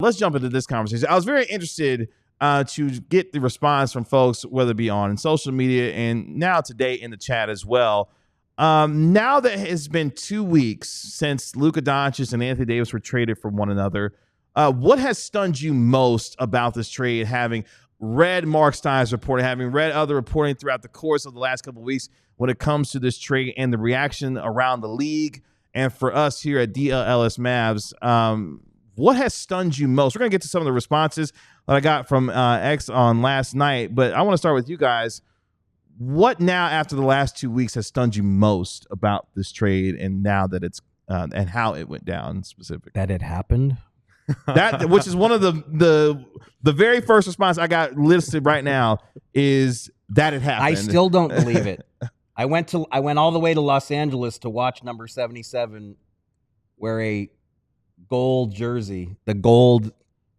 Let's jump into this conversation. I was very interested to get the response from folks, whether it be on social media and now today in the chat as well. Now that it's been 2 weeks since Luka Doncic and Anthony Davis were traded from one another, what has stunned you most about this trade, having read Mark Stein's report, having read other reporting throughout the course of the last couple of weeks when it comes to this trade and the reaction around the league and for us here at DLLS Mavs? What has stunned you most? We're going to get to some of the responses that I got from X on last night, but I want to start with you guys. What now, after the last 2 weeks, has stunned you most about this trade and now that it's and how it went down specifically? That it happened? That, which is one of the very first response I got listed right now, is that it happened. I still don't believe it. I went all the way to Los Angeles to watch number 77 wear a gold jersey, the gold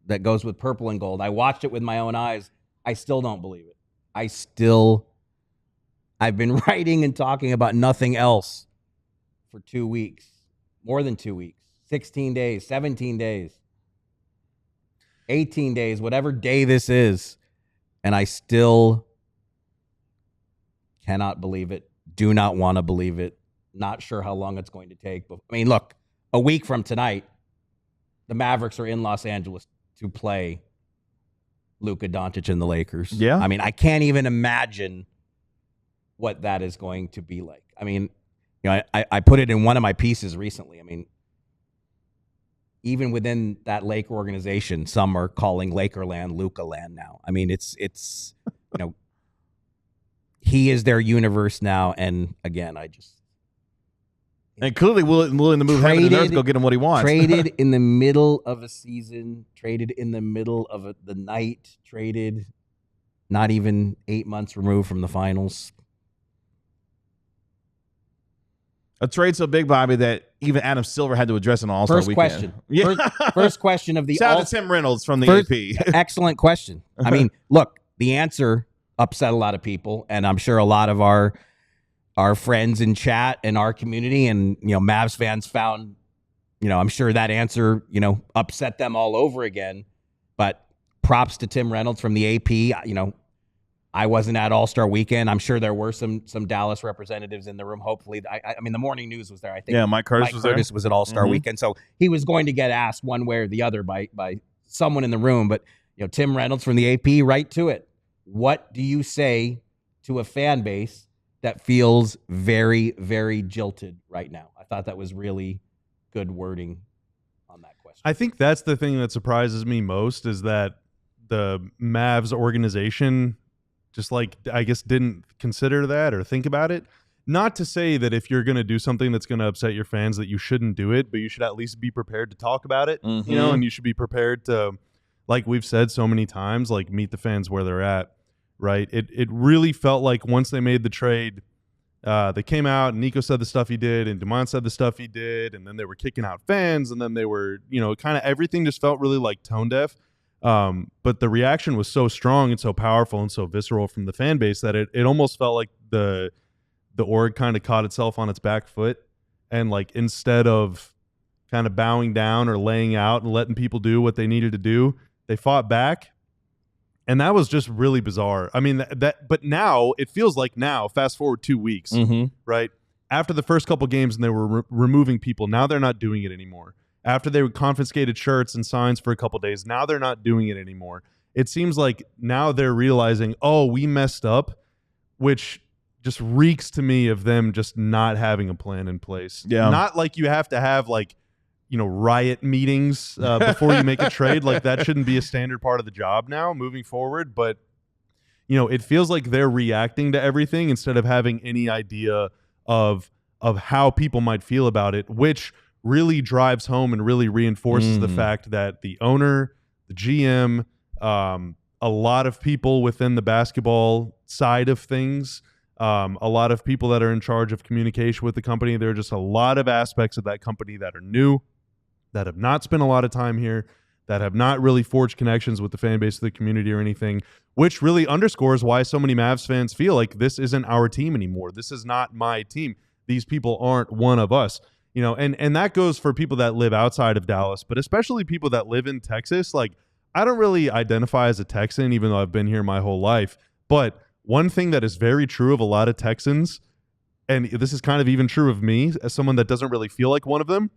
that goes with purple and gold. I watched it with my own eyes. I still don't believe it. I've been writing and talking about nothing else for 2 weeks, more than 2 weeks, 16 days, 17 days, 18 days, whatever day this is. And I still cannot believe it. Do not want to believe it. Not sure how long it's going to take. But I mean, look, a week from tonight, the Mavericks are in Los Angeles to play Luka Doncic and the Lakers. Yeah. I mean, I can't even imagine what that is going to be like. I mean, you know, I put it in one of my pieces recently. I mean, even within that Laker organization, some are calling Lakerland Luka land now. I mean, it's you know, he is their universe now. And again, and clearly willing to move heaven and earth to go get him what he wants. Traded in the middle of a season, traded in the middle of the night, traded not even 8 months removed from the finals. A trade so big, Bobby, that even Adam Silver had to address an All-Star First weekend. question. First question of the Shout out to Tim Reynolds from the AP. Excellent question. I mean, look, the answer upset a lot of people, and I'm sure a lot of our friends in chat and our community and, you know, Mavs fans found, you know, I'm sure that answer, you know, upset them all over again. But props to Tim Reynolds from the AP. You know, I wasn't at All-Star Weekend. I'm sure there were some Dallas representatives in the room. Hopefully, I mean, the morning news was there. I think Mike Curtis was at All-Star Weekend, so he was going to get asked one way or the other by someone in the room. But, you know, Tim Reynolds from the AP, right to it. What do you say to a fan base that feels very, very jilted right now? I thought that was really good wording on that question. I think that's the thing that surprises me most, is that the Mavs organization just, like, I guess didn't consider that or think about it. Not to say that if you're going to do something that's going to upset your fans that you shouldn't do it, but you should at least be prepared to talk about it, you know, and you should be prepared to, like we've said so many times, like, meet the fans where they're at, right? It really felt like once they made the trade, they came out and Nico said the stuff he did and Dumont said the stuff he did, and then they were kicking out fans, and then they were, you know, kind of everything just felt really like tone deaf. But the reaction was so strong and so powerful and so visceral from the fan base that it almost felt like the org kind of caught itself on its back foot, and, like, instead of kind of bowing down or laying out and letting people do what they needed to do, they fought back. And that was just really bizarre. I mean, but now it feels like, now fast forward 2 weeks, right? After the first couple games and they were removing people, now they're not doing it anymore. After they confiscated shirts and signs for a couple days, now they're not doing it anymore. It seems like now they're realizing, oh, we messed up, which just reeks to me of them just not having a plan in place. Yeah. Not like you have to have, like, you know, riot meetings before you make a trade. Like, that shouldn't be a standard part of the job now moving forward. But, you know, it feels like they're reacting to everything instead of having any idea of how people might feel about it, which really drives home and really reinforces the fact that the owner, the GM, a lot of people within the basketball side of things, a lot of people that are in charge of communication with the company, there are just a lot of aspects of that company that are new, that have not spent a lot of time here, that have not really forged connections with the fan base of the community or anything, which really underscores why so many Mavs fans feel like this isn't our team anymore. This is not my team. These people aren't one of us. You know, and that goes for people that live outside of Dallas, but especially people that live in Texas. Like, I don't really identify as a Texan, even though I've been here my whole life. But one thing that is very true of a lot of Texans, and this is kind of even true of me as someone that doesn't really feel like one of them,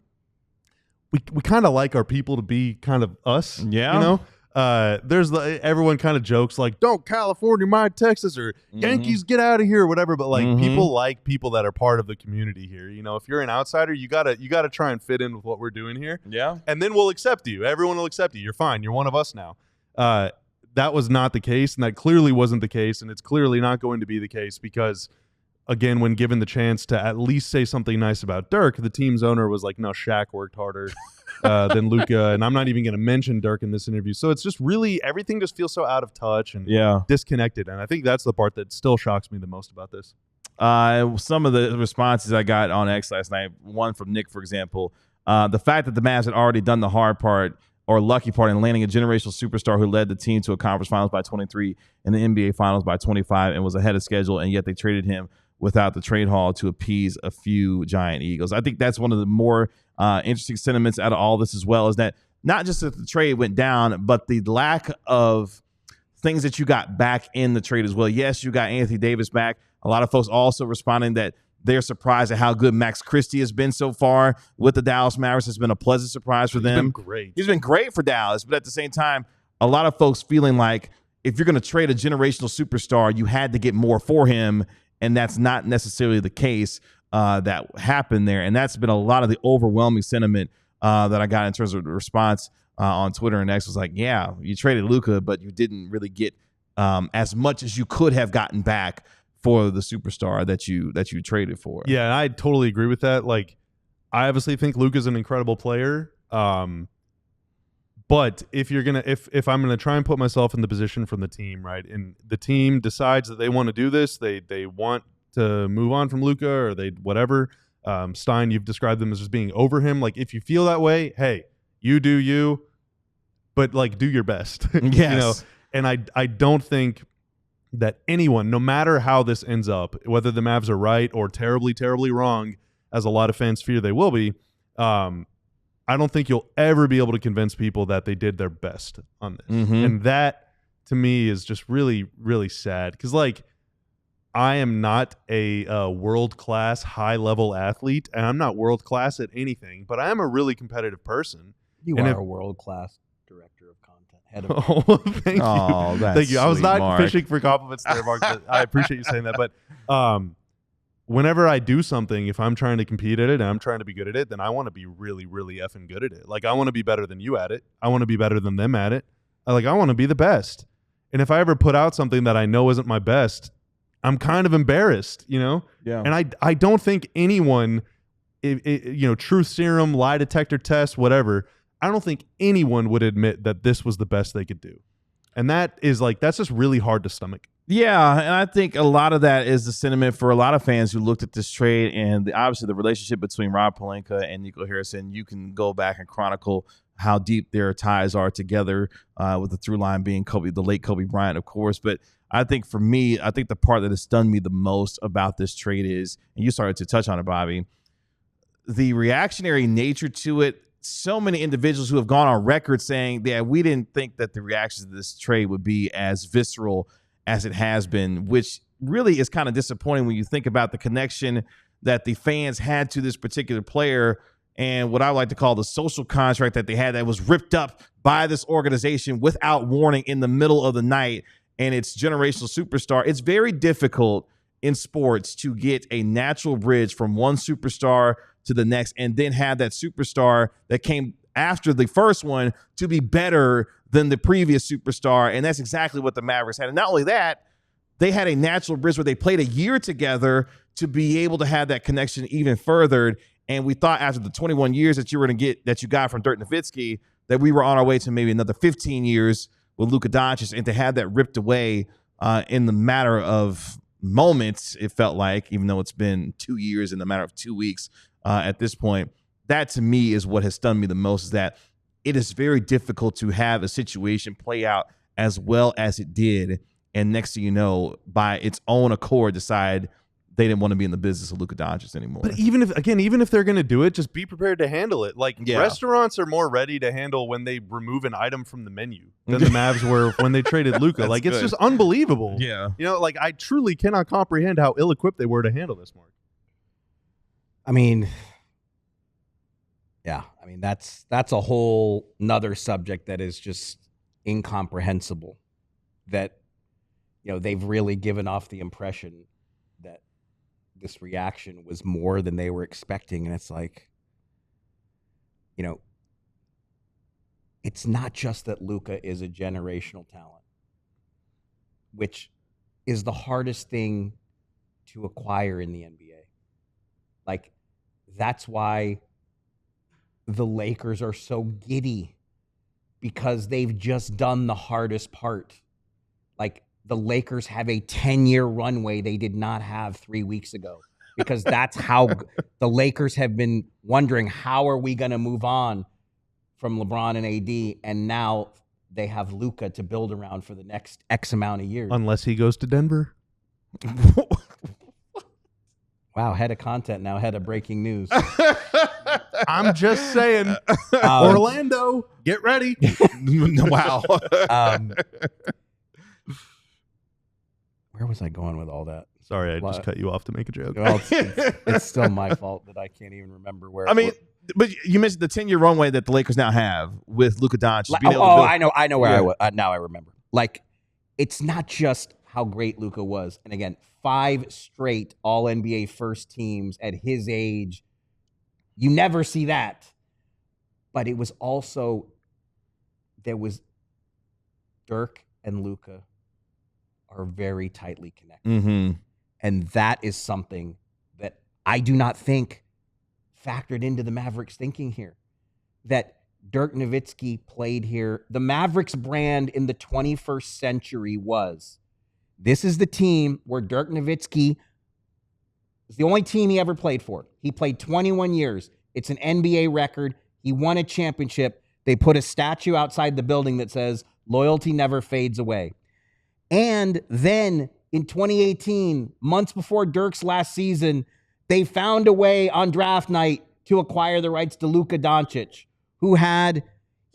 we kind of like our people to be kind of us. Yeah. You know? Everyone kind of jokes like, don't California my Texas, or Yankees get out of here, or whatever. But like, people like people that are part of the community here. You know, if you're an outsider, you gotta try and fit in with what we're doing here. Yeah. And then we'll accept you. Everyone will accept you. You're fine. You're one of us now. That was not the case, and that clearly wasn't the case, and it's clearly not going to be the case because, again, when given the chance to at least say something nice about Dirk, the team's owner was like, no, Shaq worked harder than Luka, and I'm not even going to mention Dirk in this interview. So it's just really, everything just feels so out of touch and disconnected, and I think that's the part that still shocks me the most about this. Some of the responses I got on X last night, one from Nick, for example, the fact that the Mavs had already done the hard part or lucky part in landing a generational superstar who led the team to a conference finals by 23 and the NBA finals by 25 and was ahead of schedule, and yet they traded him without the trade haul to appease a few giant egos. I think that's one of the more interesting sentiments out of all this as well, is that not just that the trade went down, but the lack of things that you got back in the trade as well. Yes, you got Anthony Davis back. A lot of folks also responding that they're surprised at how good Max Christie has been so far with the Dallas Mavericks. It's been a pleasant surprise for them. He's been great for Dallas, but at the same time, a lot of folks feeling like if you're going to trade a generational superstar, you had to get more for him, and that's not necessarily the case that happened there. And that's been a lot of the overwhelming sentiment that I got in terms of the response on Twitter and X was like, yeah, you traded Luka, but you didn't really get as much as you could have gotten back for the superstar that you traded for. Yeah, and I totally agree with that. Like, I obviously think Luka's an incredible player. But if I'm gonna try and put myself in the position from the team, right, and the team decides that they want to do this, they want to move on from Luka, or they whatever. Stein, you've described them as just being over him. Like, if you feel that way, hey, you do you, but like, do your best. Yes. You know, and I don't think that anyone, no matter how this ends up, whether the Mavs are right or terribly, terribly wrong, as a lot of fans fear they will be, I don't think you'll ever be able to convince people that they did their best on this. And that, to me, is just really, really sad. Because, like, I am not a world-class, high-level athlete, and I'm not world-class at anything, but I am a really competitive person. You are a world-class director of content. Thank you. Thank you. I was not Mark. fishing for compliments there, Mark. But I appreciate you saying that. But whenever I do something, if I'm trying to compete at it and I'm trying to be good at it, then I want to be really, really effing good at it. Like, I want to be better than you at it. I want to be better than them at it. I want to be the best. And if I ever put out something that I know isn't my best, I'm kind of embarrassed, you know? Yeah. And I don't think anyone, truth serum, lie detector test, whatever, I don't think anyone would admit that this was the best they could do. And that's just really hard to stomach. Yeah, and I think a lot of that is the sentiment for a lot of fans who looked at this trade, and obviously the relationship between Rob Pelinka and Nico Harrison. You can go back and chronicle how deep their ties are together, with the through line being the late Kobe Bryant, of course. But I think for me, the part that has stunned me the most about this trade is, and you started to touch on it, Bobby, the reactionary nature to it. So many individuals who have gone on record saying that we didn't think that the reactions to this trade would be as visceral as it has been, which really is kind of disappointing when you think about the connection that the fans had to this particular player and what I like to call the social contract that they had that was ripped up by this organization without warning in the middle of the night, and its generational superstar. It's very difficult in sports to get a natural bridge from one superstar to the next and then have that superstar that came after the first one to be better than the previous superstar. And that's exactly what the Mavericks had. And not only that, they had a natural bridge where they played a year together to be able to have that connection even furthered. And we thought after the 21 years that you got from Dirk Nowitzki, that we were on our way to maybe another 15 years with Luka Doncic, and to have that ripped away in the matter of moments, it felt like, even though it's been 2 years in the matter of 2 weeks at this point, that to me is what has stunned me the most, is that it is very difficult to have a situation play out as well as it did, and next thing you know, by its own accord, decide they didn't want to be in the business of Luka Doncic anymore. But even if they're going to do it, just be prepared to handle it. Like restaurants are more ready to handle when they remove an item from the menu than the Mavs were when they traded Luka. Like it's just unbelievable. Yeah. You know, like I truly cannot comprehend how ill-equipped they were to handle this, Mark. I mean, yeah. I mean, that's a whole nother subject that is just incomprehensible. That, you know, they've really given off the impression that this reaction was more than they were expecting. And it's like, you know, it's not just that Luka is a generational talent, which is the hardest thing to acquire in the NBA. Like, that's why the Lakers are so giddy, because they've just done the hardest part. Like, the Lakers have a 10-year runway they did not have 3 weeks ago, because that's how the Lakers have been wondering, how are we going to move on from LeBron and AD? And now they have Luka to build around for the next X amount of years. Unless he goes to Denver. Wow, head of content now, head of breaking news. I'm just saying, Orlando, get ready. Wow. Where was I going with all that? Sorry, I just cut you off to make a joke. Well, it's still my fault that I can't even remember where. I mean, but you mentioned the 10-year runway that the Lakers now have with Luka Doncic. I know where now I remember. Like, it's not just how great Luka was. And again, 5 straight All-NBA first teams at his age. You never see that. But it was also, there was Dirk and Luka are very tightly connected. Mm-hmm. And that is something that I do not think factored into the Mavericks thinking here. That Dirk Nowitzki played here. The Mavericks brand in the 21st century was, this is the team where Dirk Nowitzki is the only team he ever played for. He played 21 years. It's an NBA record. He won a championship. They put a statue outside the building that says, "Loyalty never fades away." And then in 2018, months before Dirk's last season, they found a way on draft night to acquire the rights to Luka Doncic, who had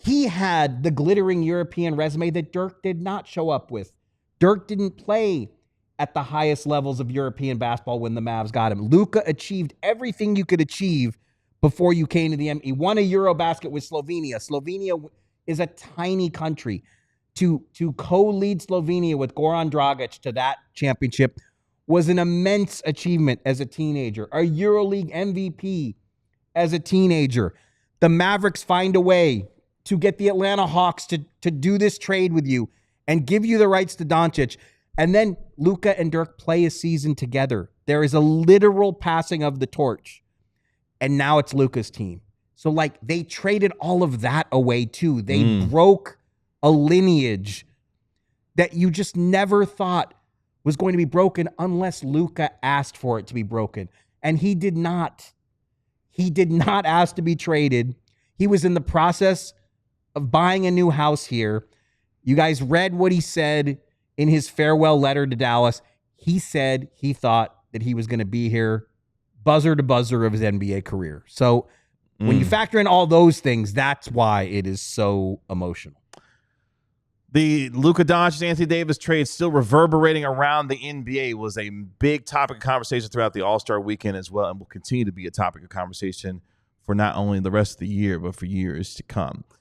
the glittering European resume that Dirk did not show up with. Dirk didn't play at the highest levels of European basketball when the Mavs got him. Luka achieved everything you could achieve before you came to the NBA. He won a Eurobasket with Slovenia. Slovenia is a tiny country. To co-lead Slovenia with Goran Dragic to that championship was an immense achievement as a teenager. A EuroLeague MVP as a teenager. The Mavericks find a way to get the Atlanta Hawks to do this trade with you and give you the rights to Doncic. And then Luka and Dirk play a season together. There is a literal passing of the torch. And now it's Luka's team. So, like, they traded all of that away, too. They broke a lineage that you just never thought was going to be broken unless Luka asked for it to be broken. And he did not. He did not ask to be traded. He was in the process of buying a new house here. You guys read what he said in his farewell letter to Dallas. He said he thought that he was going to be here buzzer to buzzer of his NBA career. So when you factor in all those things, that's why it is so emotional. The Luka Doncic, Anthony Davis trade still reverberating around the NBA was a big topic of conversation throughout the All-Star weekend as well, and will continue to be a topic of conversation for not only the rest of the year, but for years to come.